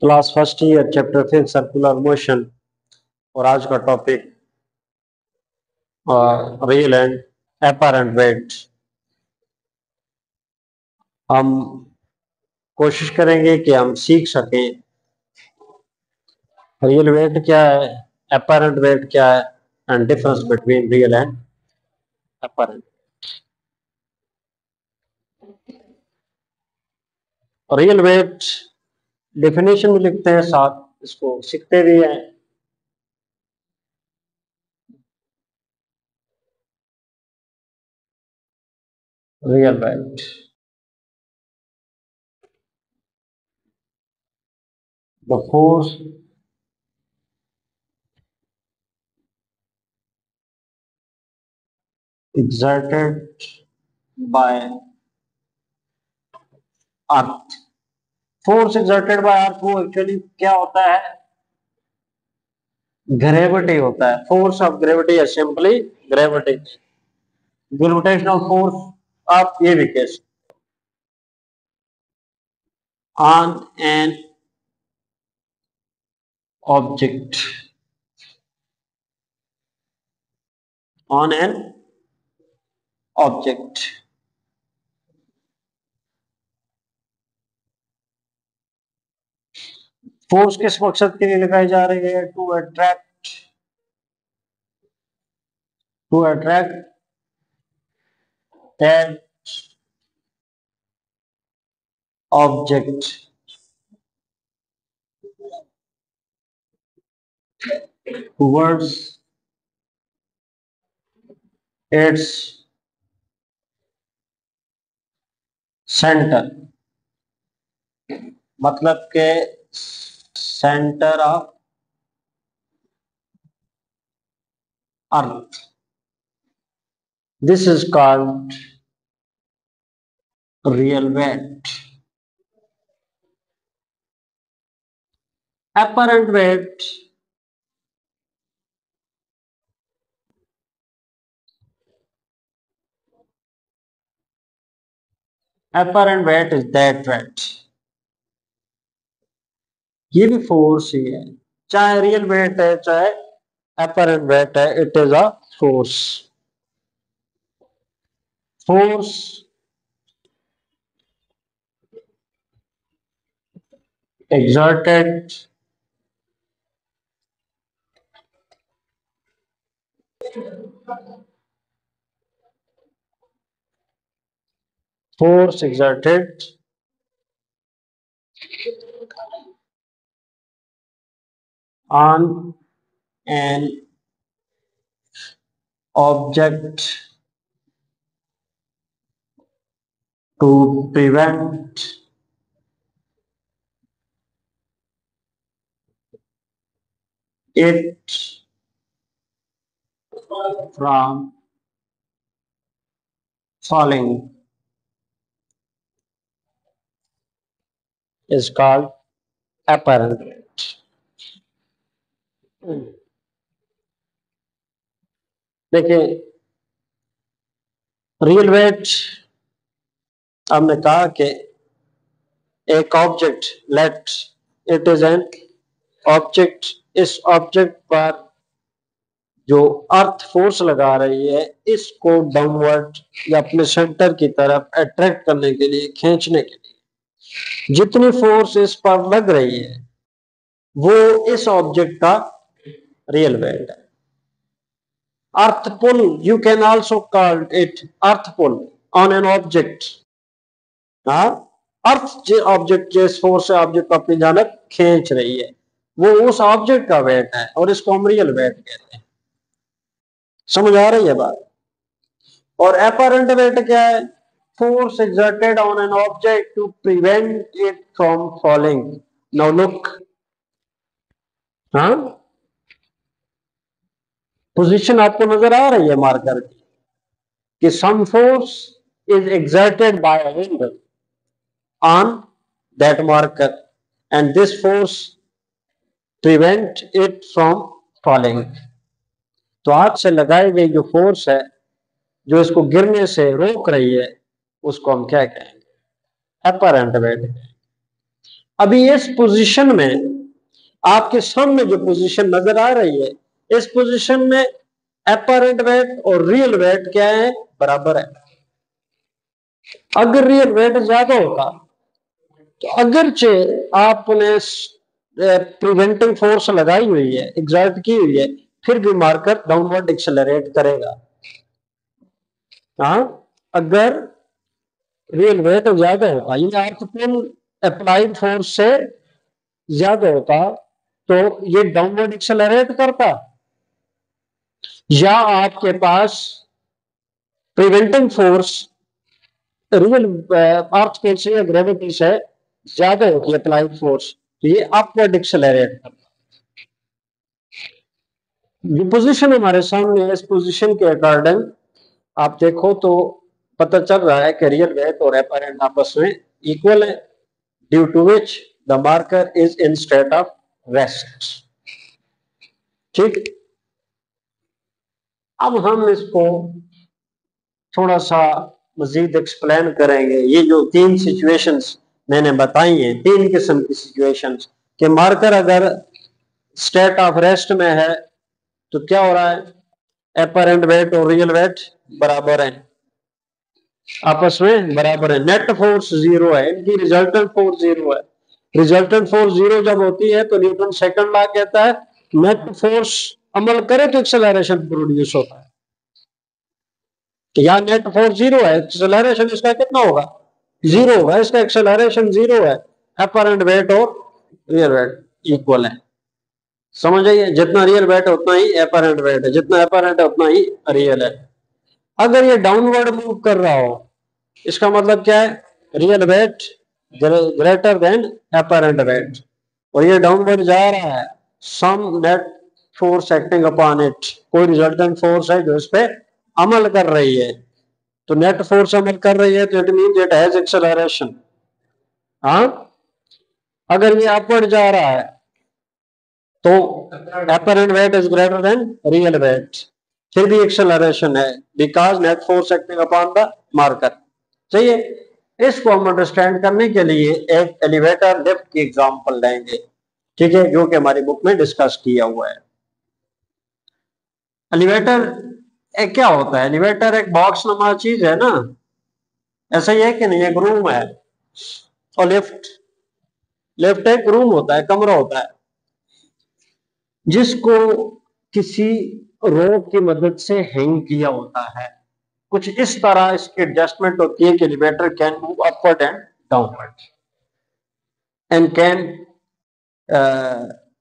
Class first year chapter 5 circular motion. और आज का topic real and apparent wait. हम कोशिश करेंगे कि हम सीख सकें रियल वेट क्या है, एपरेंट वेट क्या है and difference between real and apparent. Real weight definition में लिखते हैं, साथ इसको सीखते भी हैं। Real weight the force exerted by earth। Force exerted by earth वो एक्चुअली क्या होता है? ग्रेविटी होता है। फोर्स ऑफ ग्रेविटी है सिंपली ग्रेविटी, ग्रेविटेशनल फोर्स। आप ये भी कह सकते on an object, on an object. Force किस मकसद के लिए लगाई जा रही है? To attract that object towards its centre. मतलब के centre of earth. This is called real weight. apparent weight is that weight। ये भी फोर्स ही है, चाहे रियल वेट है चाहे apparent weight है, it is a force. Force exerted force exerted on an object to prevent it from falling is called apparent weight। देखिए, real wait हमने कहा कि एक object, let it is an object, इस object पर जो earth force लगा रही है, इसको डाउनवर्ड या अपने सेंटर की तरफ अट्रैक्ट करने के लिए, खींचने के लिए जितनी फोर्स इस पर लग रही है वो इस ऑब्जेक्ट का रियल वेट है। Earth pull, you can also call it earth pull on an object. Earth object जिस फोर्स से ऑब्जेक्ट को अपनी जानब खींच रही है वो उस ऑब्जेक्ट का वेट है और इसको हम रियल वेट कहते हैं। समझ आ रही है बात? और एपरेंट वेट क्या है? Force exerted on an object to prevent it from falling। now look, हाँ, पोजीशन आपको नजर आ रही है मार्कर की कि some force is exerted by a wind on that marker and this force prevent it from falling। तो हाथ से लगाई गई जो फोर्स है जो इसको गिरने से रोक रही है उसको हम क्या कहेंगे? Apparent wait. अभी इस पोजीशन में आपके सामने जो पोजीशन नजर आ रही है, इस पोजीशन में अपरेंट वेट और रियल वेट क्या है, बराबर है। अगर रियल वेट ज्यादा होता तो अगरचे आपने प्रिवेंटिंग फोर्स लगाई हुई है, एग्जर्ट की हुई है, फिर भी मार्कर डाउनवर्ड एक्सेलरेट करेगा। हाँ, अगर रियल वेट ज्यादा होगा, ये आपको अप्लाइड फोर्स से ज्यादा होता तो ये डाउनवर्ड एक्सेलरेट करता, या आपके पास प्रिवेंटिंग फोर्स रियल अर्थ के से या ग्रेविटी से ज्यादा होती है अप्लाइड फोर्स, तो ये अपवर्ड एक्सेलरेट करता। ये पोजीशन हमारे सामने है, इस पोजीशन के अकॉर्डिंग आप देखो तो पता चल रहा है कि रियल वेट और अपरेंट आपस में इक्वल है, due to which the marker is in state of rest. ठीक, अब हम इसको थोड़ा सा मजीद एक्सप्लेन करेंगे। ये जो तीन सिचुएशंस मैंने बताई हैं, तीन किस्म की सिचुएशंस, कि मार्कर अगर स्टेट ऑफ रेस्ट में है तो क्या हो रहा है, अपरेंट वेट और रियल वेट बराबर है, आपस में बराबर है, नेट फोर्स जीरो है, इनकी रिजल्टेंट फोर्स जीरो है। रिजल्टेंट फोर्स जीरो जब होती है तो न्यूटन सेकंड लॉ कहता है नेट फोर्स अमल करे तो एक्सेलरेशन प्रोड्यूस होता है। तो यहाँ नेट फोर्स जीरो है, एक्सेलरेशन इसका कितना होगा, जीरो होगा, इसका एक्सेलरेशन जीरो है। अपरेंट वेट और रियल वेट इक्वल है, समझ आइए, जितना रियल वेट है उतना ही अपरेंट वेट है, जितना अपरेंट है उतना ही रियल है। अगर ये डाउनवर्ड मूव कर रहा हो, इसका मतलब क्या है, real weight greater than apparent weight, और ये डाउनवर्ड जा रहा है, some net force acting upon it, कोई रिजल्टेंट फोर्स है जो इस पे अमल कर रही है। तो नेट फोर्स अमल कर रही है तो it means it has acceleration. हाँ, अगर ये अपवर्ड जा रहा है तो apparent weight is greater than real weight, फिर भी एक्सेलरेशन है, because net force acting upon the marker. सही है, इसको हम अंडरस्टैंड करने के लिए एक एलिवेटर लिफ्ट की एग्जांपल लेंगे, ठीक है, जो कि हमारी बुक में डिस्कस किया हुआ है। एलिवेटर एक क्या होता है, एलिवेटर एक बॉक्स नुमा चीज है ना, ऐसा ही है कि नहीं, एक रूम है, और लिफ्ट लिफ्ट एक रूम होता है, कमरा होता है, जिसको किसी रोप की मदद से हैंग किया होता है। कुछ इस तरह इसकी एडजस्टमेंट होती है कि elevator can move upward and downward and can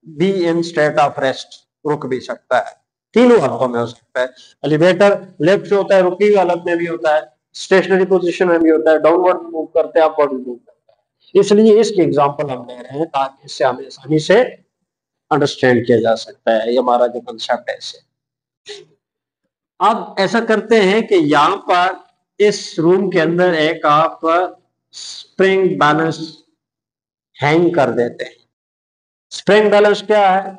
be in state of rest, रुक भी सकता है, तीनों हालतों में हो सकता है। एलिवेटर लेफ्ट से होता है, रुकी हुई हालत में भी होता है, स्टेशनरी पोजीशन में भी होता है, डाउनवर्ड मूव करते हैं, अपवर्ड मूव करते हैं। इसलिए इसकी एग्जांपल हम ले रहे हैं ताकि इससे हमें आसानी से अंडरस्टैंड किया जा सकता है, ये हमारा जो कंसेप्ट है इसे। अब ऐसा करते हैं कि यहाँ पर इस रूम के अंदर एक आप स्प्रिंग बैलेंस हैंग कर देते हैं। स्प्रिंग बैलेंस क्या है,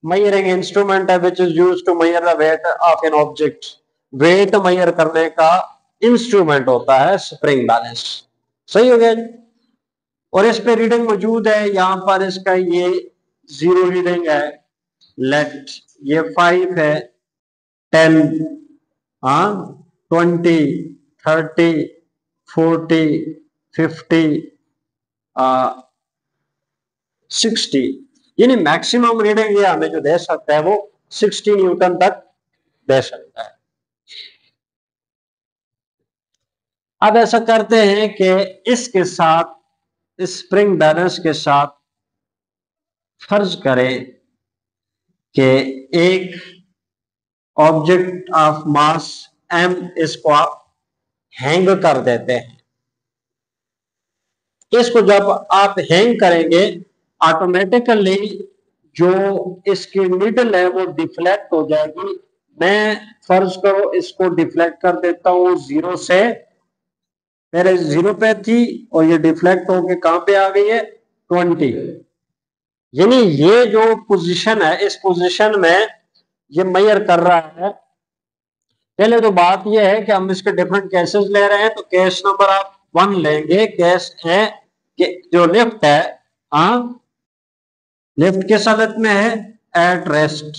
मेजरिंग इंस्ट्रूमेंट है which is used to measure the weight of an object. Weight measure करने का इंस्ट्रूमेंट होता है स्प्रिंग बैलेंस। सही हो गया जी, और इस पे रीडिंग मौजूद है, यहाँ पर इसका ये 0 रीडिंग है, लेट ये 5 है, 10, हाँ, 20, 30, 40, 50, 60, यानी मैक्सिमम रीडिंग ये हमें जो दे सकता है वो 60 न्यूटन तक दे सकता है। अब ऐसा करते हैं कि इसके साथ, इस स्प्रिंग बैलेंस के साथ फर्ज करें कि एक ऑब्जेक्ट ऑफ मास m इसको आप हैंग कर देते हैं। इसको जब आप हैंग करेंगे ऑटोमेटिकली जो इसकी मिडल है वो डिफ्लेक्ट हो जाएगी। मैं फर्ज करो इसको डिफ्लेक्ट कर देता हूं 0 से, पहले 0 पे थी और ये डिफ्लेक्ट होके कहां पे आ गई है, 20। यानी ये जो पोजीशन है, इस पोजीशन में ये मेजर कर रहा है। पहले तो बात यह है कि हम इसके डिफरेंट केसेस ले रहे हैं, तो केस नंबर आप 1 लेंगे। केस है कि जो लिफ्ट है, हाँ, लिफ्ट किस हालत में है? At rest.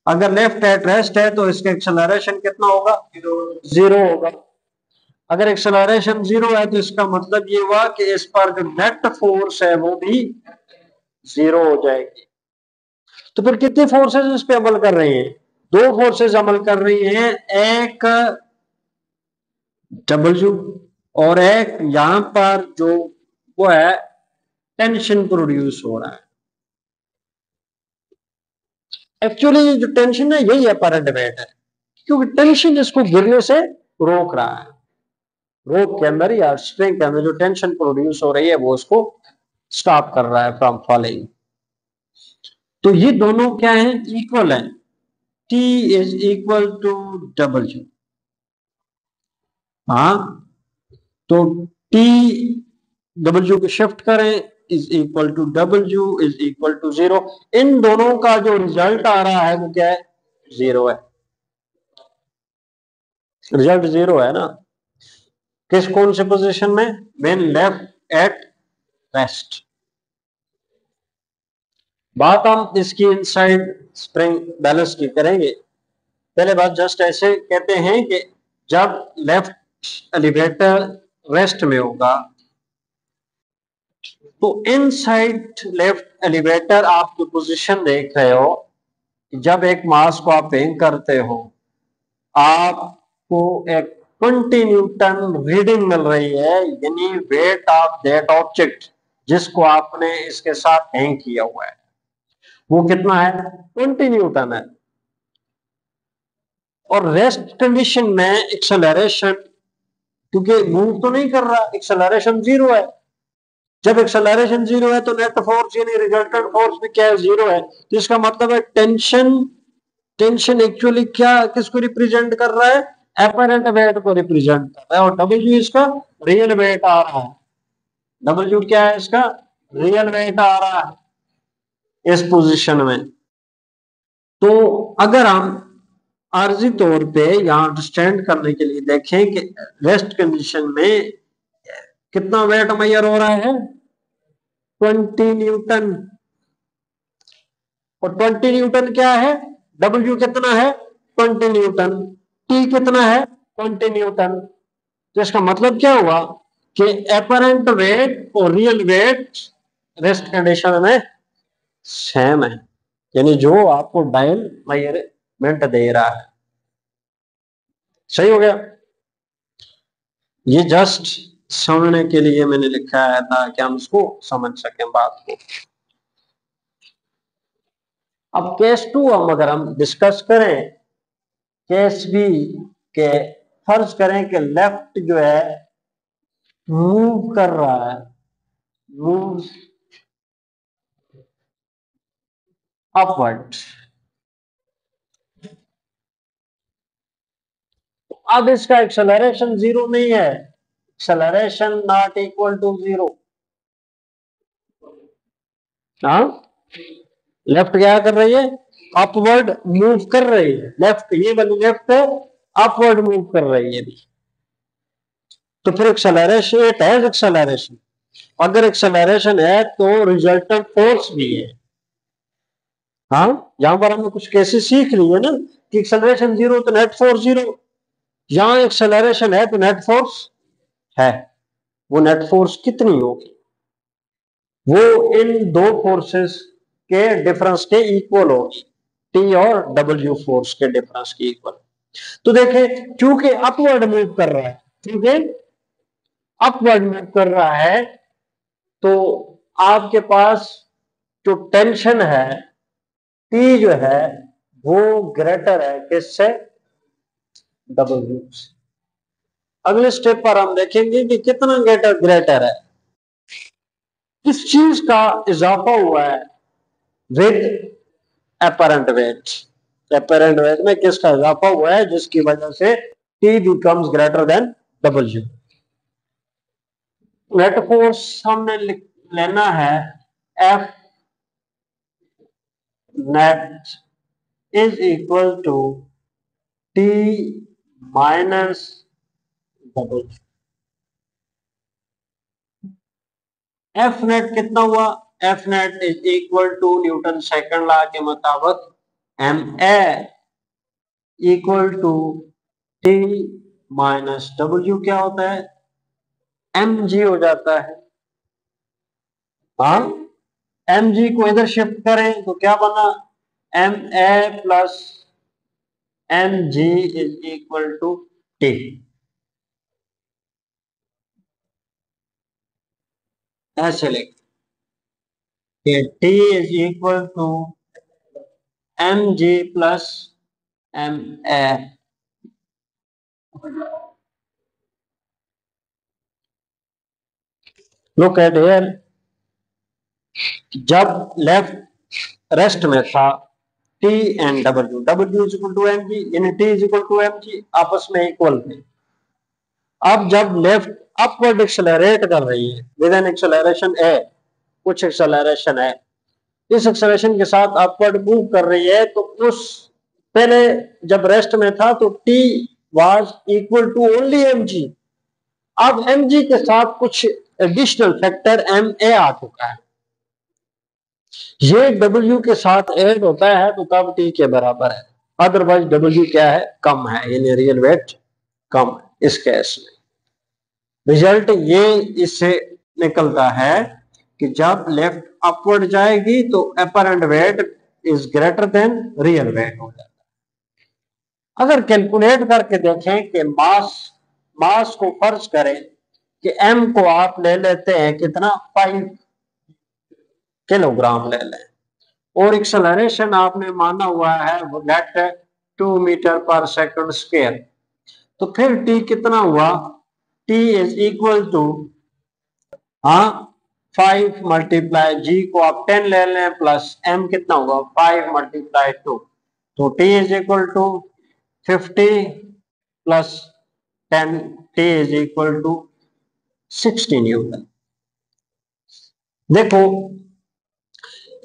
अगर लेफ्ट एट रेस्ट है तो इसका एक्सेलरेशन कितना होगा? जीरो होगा। अगर एक्सेलरेशन जीरो है तो इसका मतलब ये हुआ कि इस पर जो नेट फोर्स है वो भी जीरो हो जाएगी। तो फिर कितनी फोर्सेस इस पे अमल कर रही हैं? दो फोर्सेस अमल कर रही हैं, एक डब्ल्यू और एक यहां पर जो वो है टेंशन प्रोड्यूस हो रहा है। एक्चुअली जो टेंशन है यही अपरेंट वेट है, क्योंकि टेंशन इसको गिरने से रोक रहा है। रोप के अंदर या स्प्रिंग के अंदर जो टेंशन प्रोड्यूस हो रही है वो उसको स्टॉप कर रहा है फ्रॉम फॉलिंग। तो ये दोनों क्या है? इक्वल है। T is equal to W. हाँ, तो T डब्ल्यू को शिफ्ट करें is equal to W is equal to zero. इन दोनों का जो रिजल्ट आ रहा है वो क्या है? जीरो है। रिजल्ट जीरो है ना? किस कौन से पोजीशन में? When left at rest. बात हम इसकी इनसाइड स्प्रिंग बैलेंस की करेंगे। पहले बात जस्ट ऐसे कहते हैं कि जब लेफ्ट एलिवेटर रेस्ट में होगा तो इनसाइड लेफ्ट एलिवेटर आप जो पोजीशन देख रहे हो, जब एक मास को आप हैंग करते हो आपको एक 20 न्यूटन रीडिंग मिल रही है, यानी वेट ऑफ दैट ऑब्जेक्ट जिसको आपने इसके साथ हैंग किया हुआ है वो कितना है? 20 न्यूटन है। और रेस्ट कंडीशन में एक्सेलरेशन, क्योंकि मूव तो नहीं कर रहा, एक्सेलरेशन जीरो है। जब एक्सेलरेशन जीरो है तो नेट फोर्स यानी रिजल्टेंट फोर्स भी क्या है? जीरो है। तो इसका मतलब है टेंशन, टेंशन एक्चुअली क्या किसको रिप्रेजेंट कर रहा है? अपरेंट वेट को रिप्रेजेंट कर रहा है। और डब्ल्यू इसका रियल वेट आ रहा है। डब्ल्यू क्या है? इसका रियल वेट आ रहा है इस पोजीशन में। तो अगर हम आर्जी तौर पे यहां अंडरस्टैंड करने के लिए देखें कि रेस्ट कंडीशन में कितना वेट मेजर हो रहा है? 20 न्यूटन। और 20 न्यूटन क्या है? डब्ल्यू कितना है? 20 न्यूटन। टी कितना है? 20 न्यूटन। तो इसका मतलब क्या हुआ कि एपरेंट वेट और रियल वेट रेस्ट कंडीशन में सेम है, यानी जो आपको डायल मेजरमेंट दे रहा है। सही हो गया? ये जस्ट समझने के लिए मैंने लिखा है ताकि हम इसको समझ सकें बात को। अब केस टू हम अगर हम डिस्कस करें, केस बी के फर्ज करें कि लेफ्ट जो है मूव कर रहा है, मूव अपवर्ड। अब इसका एक्सेलरेशन जीरो नहीं है, acceleration not equal to zero. हाँ, लेफ्ट क्या कर रही है? अपवर्ड मूव कर रही है। लेफ्ट, ये वाली लेफ्ट है, अपवर्ड मूव कर रही है। तो फिर एक्सेलरेशन, इट हैज एक्सेलरेशन। अगर एक्सेलरेशन है तो रिजल्टेंट फोर्स भी है। हाँ, यहां पर हमने कुछ केसेस सीख लिए ना कि एक्सेलरेशन जीरो तो नेट फोर्स जीरो। यहां एक्सेलरेशन है तो नेट फोर्स है। वो नेट फोर्स कितनी होगी? वो इन दो फोर्सेस के डिफरेंस के इक्वल होगी, टी और डब्ल्यू फोर्स के डिफरेंस के इक्वल। तो देखें, चूंकि अपवर्ड मूव कर रहा है, क्योंकि अपवर्ड मूव कर रहा है तो आपके पास जो टेंशन है टी जो है वो ग्रेटर है किससे? डब्ल्यू से। अगले स्टेप पर हम देखेंगे कि कितना ग्रेटर है। किस चीज का इजाफा हुआ है with apparent weight? Apparent weight में किसका इजाफा हुआ है जिसकी वजह से T becomes greater than W? Net force हमने लेना है F net is equal to T minus W. F net कितना हुआ, F net is equal to Newton second law के मुताबिक M A equal to T minus W, क्या होता है, एम जी हो जाता है। हाँ, एम जी को इधर शिफ्ट करें तो क्या बना, M A plus M G is equal to T. ऐसे लिख, T is equal to M G plus M A. Look at here, जब लेफ्ट रेस्ट में था T and W, W is equal to M G, यानी T is equal to M G, आपस में equal थे। अब जब लेफ्ट अपवर्ड एक्सेलरेट कर रही है विद एन एक्सेलरेशन ए, कुछ एक्सेलरेशन है, इस एक्सेलरेशन के साथ अपवर्ड मूव कर रही है, तो उस पहले जब रेस्ट में था तो T was equal to only M G. अब एम जी के साथ कुछ एडिशनल फैक्टर एम ए आ चुका है, ये डब्ल्यू के साथ ऐड होता है तो तब टी के बराबर है, अदरवाइज डब्ल्यू क्या है, कम है, यानी रियल वेट कम है। इस केस में रिजल्ट ये इससे निकलता है कि जब लेफ्ट अपवर्ड जाएगी तो apparent weight is greater than real weight हो जाता है। अगर कैलकुलेट करके देखें कि मास को फर्ज करें कि एम को आप ले लेते हैं कितना, 5 किलोग्राम ले लें, और एक्सेलरेशन आपने माना हुआ है वो नेट 2 मीटर पर सेकंड स्क्वायर, तो फिर टी कितना हुआ, टी इज इक्वल टू, हाँ, 5 मल्टीप्लाई जी को आप 10 ले लें प्लस एम कितना होगा 5 मल्टीप्लाई 2, तो T is equal to 50 plus 10, T is equal to 60 newton. देखो,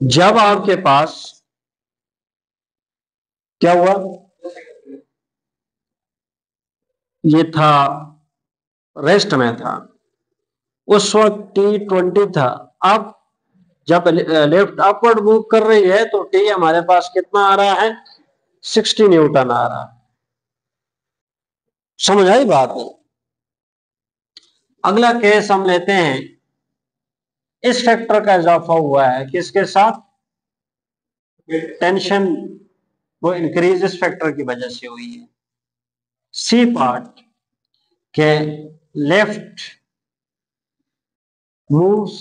जब आपके पास क्या हुआ, ये था रेस्ट में था, उस वक्त टी 20 था। अब जब लेफ्ट अपवर्ड मूव कर रही है तो टी हमारे पास कितना आ रहा है, 60 न्यूटन आ रहा है। समझ आई बात है। अगला केस हम लेते हैं, इस फैक्टर का इजाफा हुआ है किसके साथ, टेंशन वो इंक्रीज इस फैक्टर की वजह से हुई है। सी पार्ट के left moves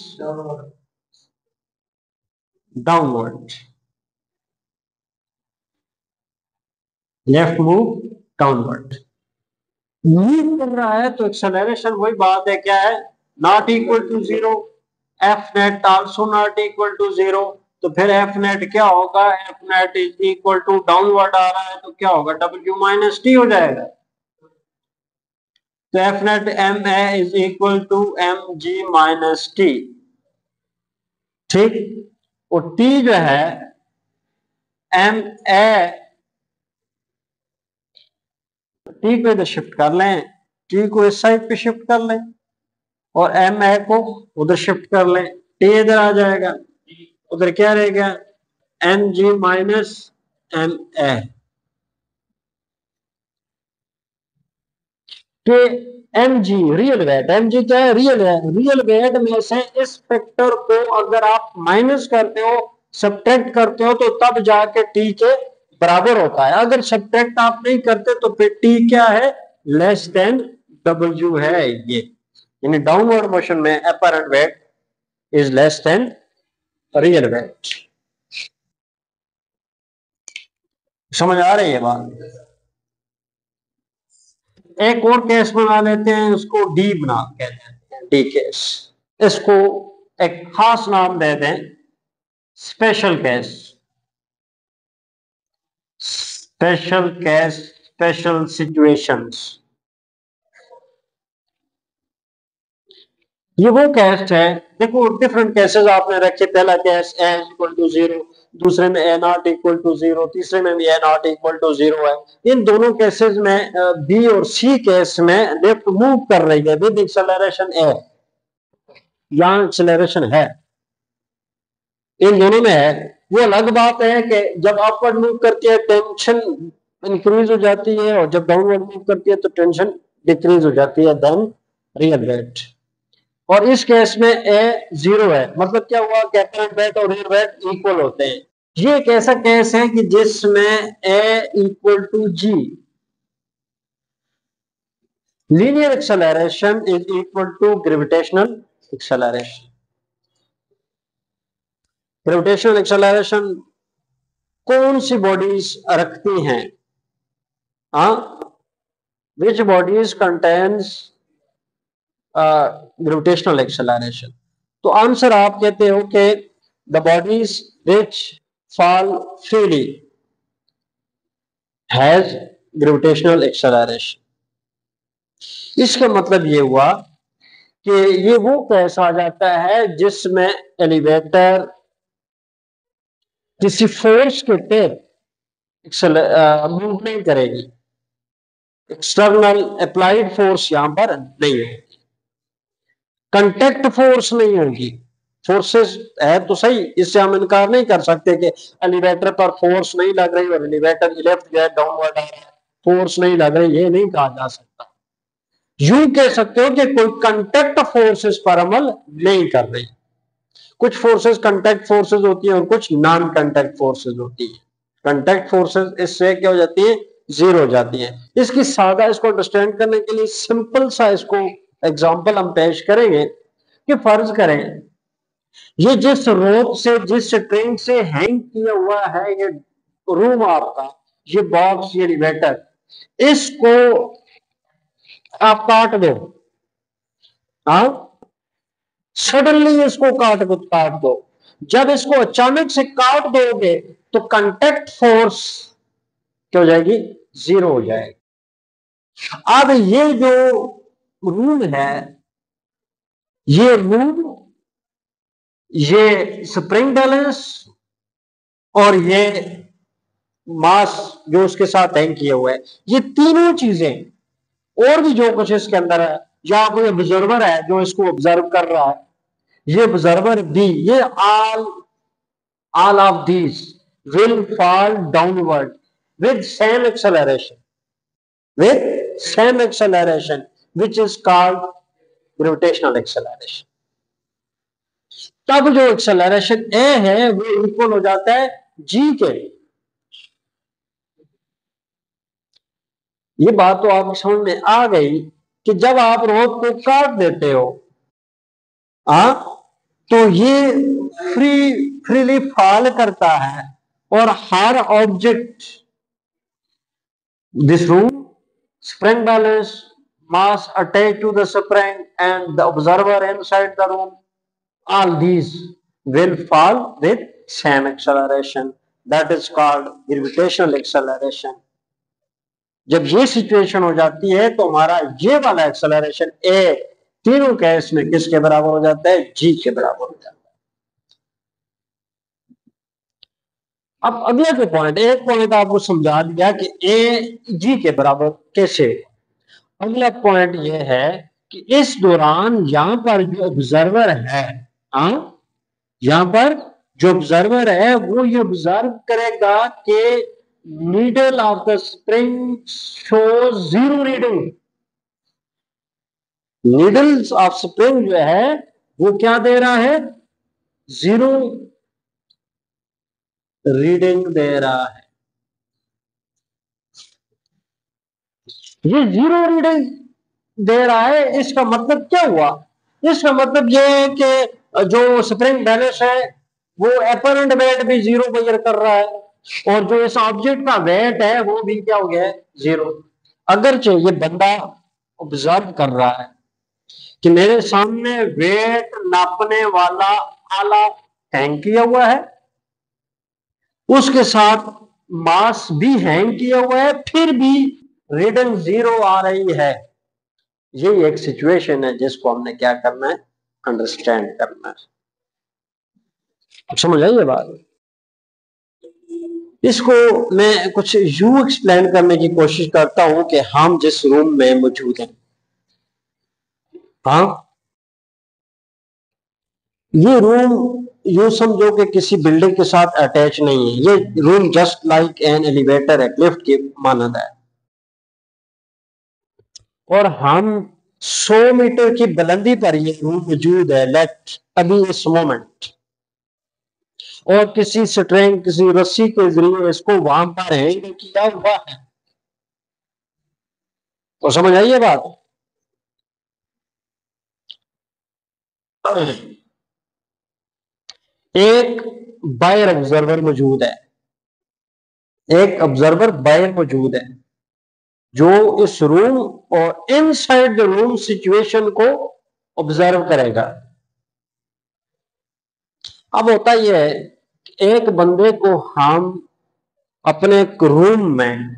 downward, left move downward move कर रहा है, तो एक्सेलरेशन वही बात है, क्या है, not equal to zero, F net also not equal to zero, तो फिर एफ नेट क्या होगा, F net is equal to downward आ रहा है तो क्या होगा, डब्ल्यू माइनस टी हो जाएगा, तो F net M A is equal to M G minus T. ठीक, और टी जो है एम ए, टी को इधर शिफ्ट कर लें, टी को इस साइड पे शिफ्ट कर लें और एम ए को उधर शिफ्ट कर लें, टी इधर आ जाएगा, उधर क्या रहेगा, M G minus M A. कि M G real weight, M G क्या है, रियल है, रियल वेट में से इस फैक्टर को अगर आप माइनस करते हो, सब्ट्रैक्ट करते हो, तो तब जाके टी के बराबर होता है। अगर सब्ट्रैक्ट आप नहीं करते तो फिर टी क्या है, लेस देन डब्ल्यू है, ये यानी डाउनवर्ड मोशन में apparent weight is less than real weight. समझ आ रही है बात। एक और केस बना लेते हैं, उसको डी बना कहते हैं, डी केस, इसको एक खास नाम दे दें, special case, special case, special situations. ये वो केस है, देखो डिफरेंट केसेस आपने रखे, पहला case A equal to zero, दूसरे में A not equal to zero, तीसरे में भी A not equal to zero है। इन दोनों केसेस में बी और सी केस में लेफ्ट मूव कर रही है विद एक्सेलरेशन ए, यहाँ एक्सेलरेशन है, इन दोनों में है। वो अलग बात है कि जब अपवर्ड मूव करती है टेंशन इंक्रीज हो जाती है, और जब डाउनवर्ड मूव करती है तो टेंशन डिक्रीज हो जाती है देन रियल वेट। और इस केस में ए जीरो है, मतलब क्या हुआ कि अपरेंट वेट और रियल वेट इक्वल होते हैं। ये एक ऐसा केस है कि जिसमें A equal to G, linear acceleration is equal to gravitational acceleration. Gravitational acceleration कौन सी बॉडीज रखती हैं? Which bodies contains gravitational acceleration? तो आंसर आप कहते हो कि the bodies which fall freely has gravitational acceleration. इसका मतलब ये हुआ कि ये वो केस आ जाता है जिसमें एलिवेटर किसी फोर्स के तहत मूव नहीं करेगी, एक्सटर्नल अप्लाइड फोर्स यहां पर नहीं होगी, कंटेक्ट फोर्स नहीं होगी। फोर्सेस है तो सही, इससे हम इनकार नहीं कर सकते कि एलिवेटर पर फोर्स नहीं लग रही और एलिवेटर लेफ्ट गया डाउनवर्ड आ रहा है, फोर्स नहीं लग रही, ये नहीं कहा जा सकता। यूं कह सकते हो कि कोई कंटेक्ट फोर्सेस पर अमल नहीं कर रही। कुछ फोर्सेस कंटेक्ट फोर्सेस होती हैं और कुछ नॉन कंटेक्ट फोर्सेस होती हैं। कंटेक्ट फोर्सेस इससे क्या हो जाती है, जीरो हो जाती है। इसकी सादा इसको अंडरस्टैंड करने के लिए सिंपल सा इसको एग्जांपल हम पेश करेंगे कि फर्ज करें ये जिस रोप से जिस ट्रेन से हैंग किया हुआ है ये रूम आपका, ये बॉक्स, ये रिवेटर, इसको आप काट दो, हाँ सडनली इसको काट दो। जब इसको अचानक से काट दोगे तो कंटेक्ट फोर्स क्या हो जाएगी, जीरो हो जाएगी। अब ये जो रूल है, ये रूल, ये स्प्रिंग बैलेंस और ये मास जो उसके साथ हैंग किए हुए है, ये तीनों चीजें और भी जो कुछ इसके अंदर है, या कोई ऑब्जर्वर है जो इसको ऑब्जर्व कर रहा है, ये ऑब्जर्वर भी, ये all of these will fall downward with same acceleration, which is called gravitational acceleration. तब जो एक्सेलरेशन ए है वो इक्वल हो जाता है जी के। ये बात तो आपको समझ में आ गई कि जब आप रोप को काट देते हो, तो ये फ्रीली फॉल करता है, और हर object, this room, spring balance, mass attached to the spring and the observer inside the room, all these will fall with same acceleration, that is called gravitational acceleration. जब ये सिचुएशन हो जाती है तो हमारा ये वाला एक्सेलरेशन ए तीनों केस में किसके बराबर हो जाता है, जी के बराबर हो जाता है। अब अगला जो पॉइंट, एक पॉइंट आपको समझा दिया कि ए जी के बराबर कैसे। अगला पॉइंट ये है कि इस दौरान यहां पर जो ऑब्जर्वर है, यहां पर जो ऑब्जर्वर है वो ये ऑब्जर्व करेगा कि needle of the spring show zero reading. Needles of spring जो है वो क्या दे रहा है, जीरो रीडिंग दे रहा है। ये जीरो रीडिंग दे रहा है, इसका मतलब क्या हुआ, इसका मतलब ये है कि जो स्प्रिंग बैलेंस है वो अपरेंट वेट भी जीरो मेजर कर रहा है, और जो इस ऑब्जेक्ट का वेट है वो भी क्या हो गया है, जीरो। अगरचे ये बंदा ऑब्जर्व कर रहा है कि मेरे सामने वेट नापने वाला आला हैंग किया हुआ है, उसके साथ मास भी हैंग किया हुआ है, फिर भी रीडिंग जीरो आ रही है। ये एक सिचुएशन है जिसको हमने क्या करना है, अंडरस्टैंड करना है। समझ आई ये बात? इसको मैं कुछ यूं एक्सप्लेन करने की कोशिश करता हूं कि हम जिस रूम में मौजूद हैं, हाँ ये रूम यूं समझो कि किसी बिल्डिंग के साथ अटैच नहीं है, ये room just like an elevator है, लिफ्ट की मानद है। और हम 100 मीटर की बुलंदी पर ये रूम मौजूद है, लेट अभी इस मोमेंट, और किसी स्ट्रिंग, किसी रस्सी के जरिए इसको वहां पर हैंग किया हुआ है। तो समझ आई ये बात? एक बायर ऑब्जर्वर मौजूद है, एक ऑब्जर्वर बायर मौजूद है जो इस रूम और इनसाइड द रूम सिचुएशन को ऑब्जर्व करेगा। अब होता यह है, एक बंदे को हम अपने एक रूम में,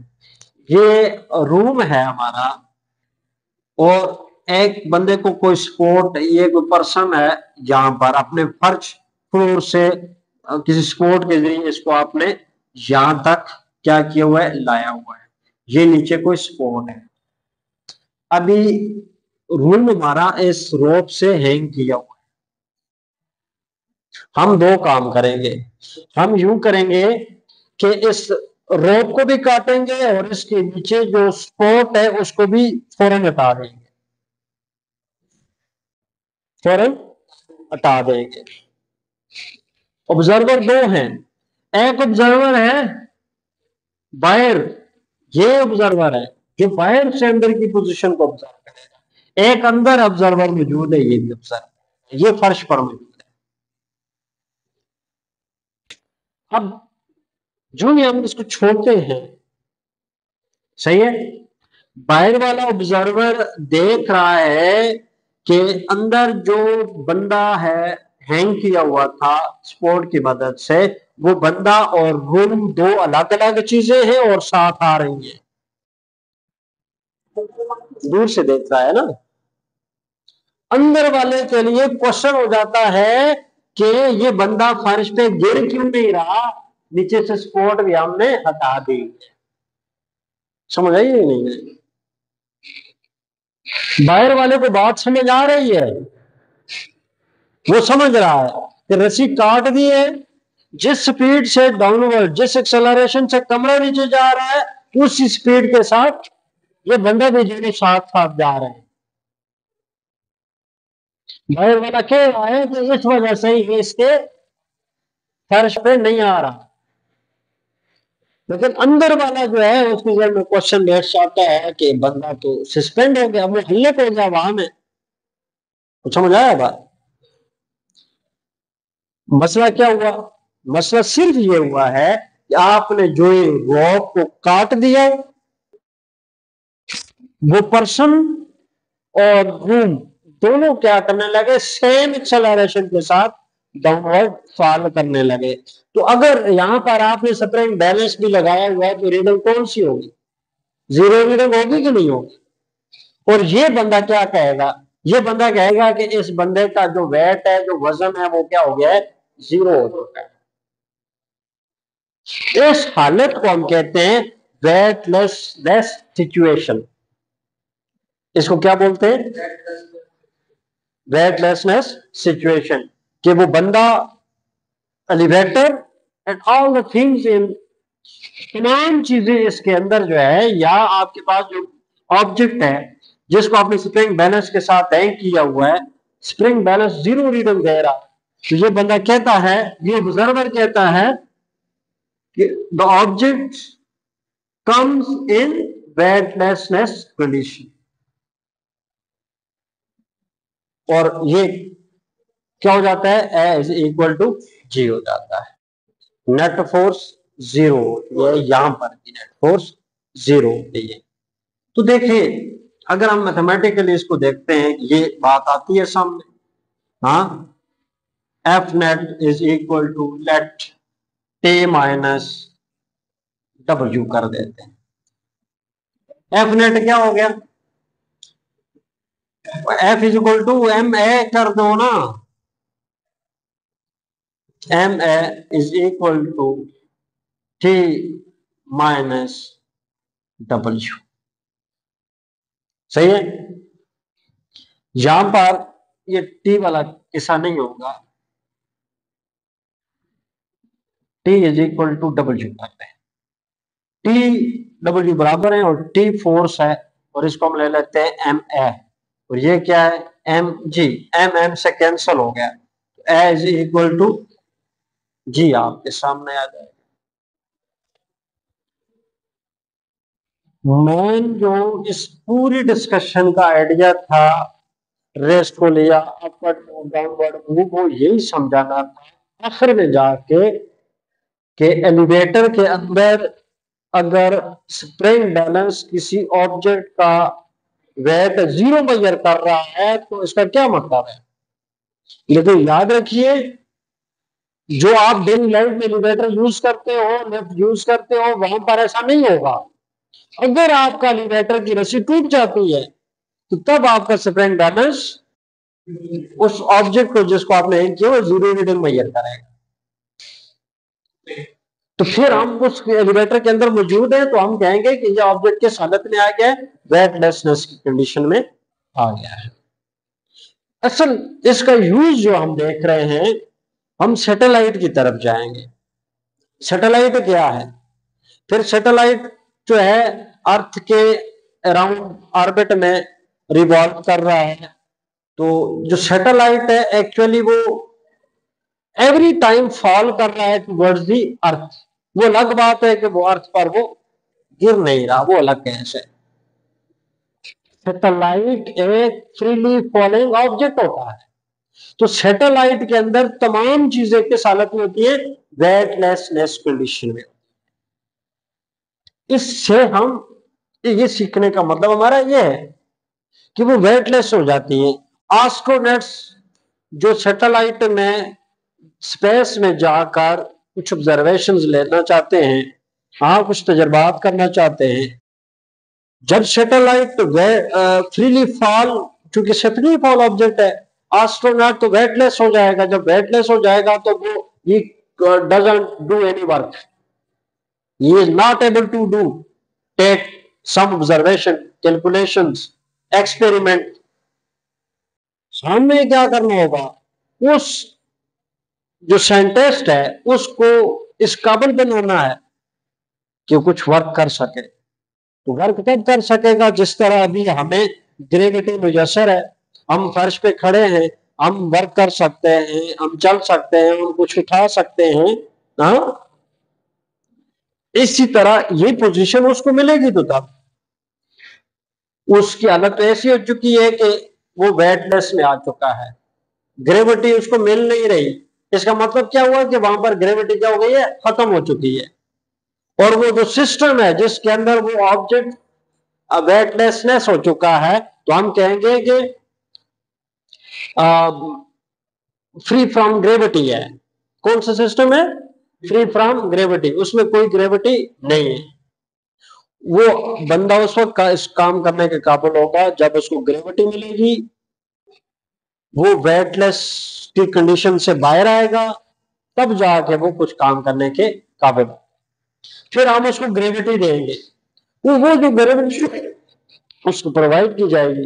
ये रूम है हमारा, और एक बंदे को कोई स्पोर्ट, ये कोई पर्सन है यहां पर अपने फर्श फ्लोर से किसी स्पोर्ट के जरिए इसको आपने यहां तक क्या किया हुआ है, लाया हुआ है। ये नीचे कोई स्पोर्ट है। अभी रूम हमारा इस रोप से हैंग किया हुआ है। हम दो काम करेंगे। हम यूं करेंगे कि इस रोप को भी काटेंगे और इसके नीचे जो स्पोर्ट है उसको भी फौरन हटा देंगे, फौरन हटा देंगे। ऑब्जर्वर दो हैं, एक ऑब्जर्वर है बाहर, ये ऑब्जर्वर है ये बाहर से अंदर की पोजीशन को ऑब्जर्व करेगा। एक अंदर ऑब्जर्वर मौजूद है, ये भी ऑब्जर्वर, ये फर्श पर मौजूद है। अब जो ही हम इसको छोड़ते हैं, सही है, बाहर वाला ऑब्जर्वर देख रहा है कि अंदर जो बंदा है हैंग किया हुआ था स्पोर्ट की मदद से, वो बंदा और रूम दो अलग अलग चीजें हैं और साथ आ रही हैं। दूर से देख रहा है ना। अंदर वाले के लिए क्वेश्चन हो जाता है कि ये बंदा फर्श पे गिर क्यों नहीं रहा, नीचे से सपोर्ट भी हमने हटा दी। समझ आई नहीं? बाहर वाले को बात समझ आ रही है, वो समझ रहा है कि रस्सी काट दी है, जिस स्पीड से डाउनवर्ड, जिस एक्सेलरेशन से कमरा नीचे जा रहा है, उसी स्पीड के साथ ये बंदा भी जो साथ साथ जा रहे हैं। बाहर वाला कह रहा है कि इस वजह से ही इसके फर्श पे नहीं आ रहा, लेकिन अंदर वाला जो है उसके घर में क्वेश्चन बैठ जाता है कि बंदा तो सस्पेंड हो गया, वो हल्ले को गया वहां में। कुछ समझ आया बात? मसला क्या हुआ? मसला सिर्फ ये हुआ है कि आपने जो रॉक को काट दिया, वो पर्सन और रूम दोनों क्या करने लगे, सेम एक्सेलरेशन के साथ डाउनवर्ड फॉल करने लगे। तो अगर यहां पर आपने स्प्रिंग बैलेंस भी लगाया हुआ है तो रीडिंग कौन सी होगी? जीरो रीडिंग होगी कि नहीं होगी? और ये बंदा क्या कहेगा? ये बंदा कहेगा कि इस बंदे का जो वेट है, जो वजन है, वो क्या हो गया है, जीरो हो चुका है। इस हालत को हम कहते हैं वेटलेसनेस सिचुएशन। इसको क्या बोलते हैं? Weightlessness situation. कि वो बंदा, elevator and all the things in, तमाम चीजें इसके अंदर जो है, या आपके पास जो ऑब्जेक्ट है जिसको आपने स्प्रिंग बैलेंस के साथ हैंग किया हुआ है, स्प्रिंग बैलेंस जीरो रीडिंग दे रहा है। तो ये बंदा कहता है, ये ऑब्जर्वर कहता है कि the object comes in weightlessness condition. और ये क्या हो जाता है, ए इज इक्वल टू जी हो जाता है। नेट फोर्स जीरो, ये यहां पर नेट फोर्स जीरो होती है। तो देखिए, अगर हम मैथमेटिकली इसको देखते हैं, ये बात आती है सामने। हाँ, F net is equal to let T minus W कर देते हैं। एफ नेट क्या हो गया? F is equal to M A कर दो ना, M A is equal to T minus W. सही है। यहां पर ये टी वाला किस्सा नहीं होगा, T is equal to W करते हैं। T डब्ल्यू बराबर है और T फोर्स है और इसको हम ले लेते हैं एम ए और ये क्या है एम जी। एम एम से कैंसिल हो गया, ए इज इक्वल टू जी आपके सामने आ जाएगा। मेन जो इस पूरी डिस्कशन का आइडिया था, रेस्ट को लिया अपवर्ड डाउनवर्ड मूव को यही समझाना था आखिर में जाके कि एलिवेटर के अंदर अगर स्प्रिंग बैलेंस किसी ऑब्जेक्ट का वेट 0 मेजर कर रहा है तो इसका क्या मतलब है। लेकिन याद रखिए जो आप डेली लाइफ में एलिवेटर यूज करते हो, लिफ्ट यूज करते हो, वहां पर ऐसा नहीं होगा। अगर आपका एलिवेटर की रस्सी टूट जाती है तो तब आपका स्प्रिंग बैलेंस उस ऑब्जेक्ट को जिसको आपने हिट किया वो 0 रीडिंग मेजर करेगा। तो फिर हम उस एलिवेटर के अंदर मौजूद है तो हम कहेंगे कि ये ऑब्जेक्ट किस हालत में आ गया है, वेटलेसनेस की कंडीशन में आ गया है। असल इसका यूज जो हम देख रहे हैं, हम सैटेलाइट की तरफ जाएंगे। सैटेलाइट क्या है, फिर सैटेलाइट जो है अर्थ के अराउंड ऑर्बिट में रिवॉल्व कर रहा है। तो जो सैटेलाइट है एक्चुअली वो एवरी टाइम फॉल कर रहा है टुवर्ड्स दी अर्थ। वो अलग बात है कि वो अर्थ पर वो गिर नहीं रहा, वो अलग केस है। सैटेलाइट एक फ्रीली फॉलिंग ऑब्जेक्ट होता है। तो सैटेलाइट के अंदर तमाम चीजें किस हालत में होती है, वेटलेसनेस कंडीशन में। इससे हम ये सीखने का मतलब हमारा ये है कि वो वेटलेस हो जाती है। एस्ट्रोनॉट्स जो सैटेलाइट में स्पेस में जाकर कुछ ऑब्जर्वेशंस लेना चाहते हैं, हाँ कुछ तजर्बात करना चाहते हैं, जब सैटेलाइट फ्रीली फॉल, चूंकि फ्री फॉल ऑब्जेक्ट है, एस्ट्रोनॉट तो वेटलेस हो जाएगा। जब वेटलेस हो जाएगा तो वो he doesn't do any work, he is not able to do take some observation, calculations, experiment. सामने क्या करना होगा, उस जो साइंटिस्ट है उसको इस काबिल बनाना है कि कुछ वर्क कर सके। तो वर्क कब कर सकेगा, जिस तरह अभी हमें ग्रेविटी मुयसर है, हम फर्श पे खड़े हैं, हम वर्क कर सकते हैं, हम चल सकते हैं, हम कुछ उठा सकते हैं। हाँ, इसी तरह ये पोजीशन उसको मिलेगी तो तब उसकी हालत तो ऐसी हो चुकी है कि वो वेटलेस में आ चुका है, ग्रेविटी उसको मिल नहीं रही। इसका मतलब क्या हुआ कि वहां पर ग्रेविटी क्या हो गई है, खत्म हो चुकी है। और वो जो सिस्टम है जिसके अंदर वो ऑब्जेक्ट वेटलेसनेस हो चुका है, तो हम कहेंगे कि फ्री फ्रॉम ग्रेविटी है। कौन सा सिस्टम है, फ्री फ्रॉम ग्रेविटी, उसमें कोई ग्रेविटी नहीं है। वो बंदा उस वक्त इस काम करने के काबिल होगा जब उसको ग्रेविटी मिलेगी, वो वेटलेस की कंडीशन से बाहर आएगा, तब जाके वो कुछ काम करने के काबिल। फिर हम उसको ग्रेविटी देंगे, वो जो ग्रेविटी उसको प्रोवाइड की जाएगी,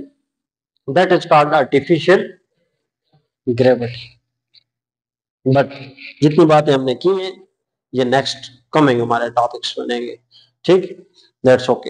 that is called artificial gravity. But जितनी बातें हमने की हैं ये नेक्स्ट कमिंग हमारे टॉपिक्स बनेंगे। ठीक, दैट्स ओके।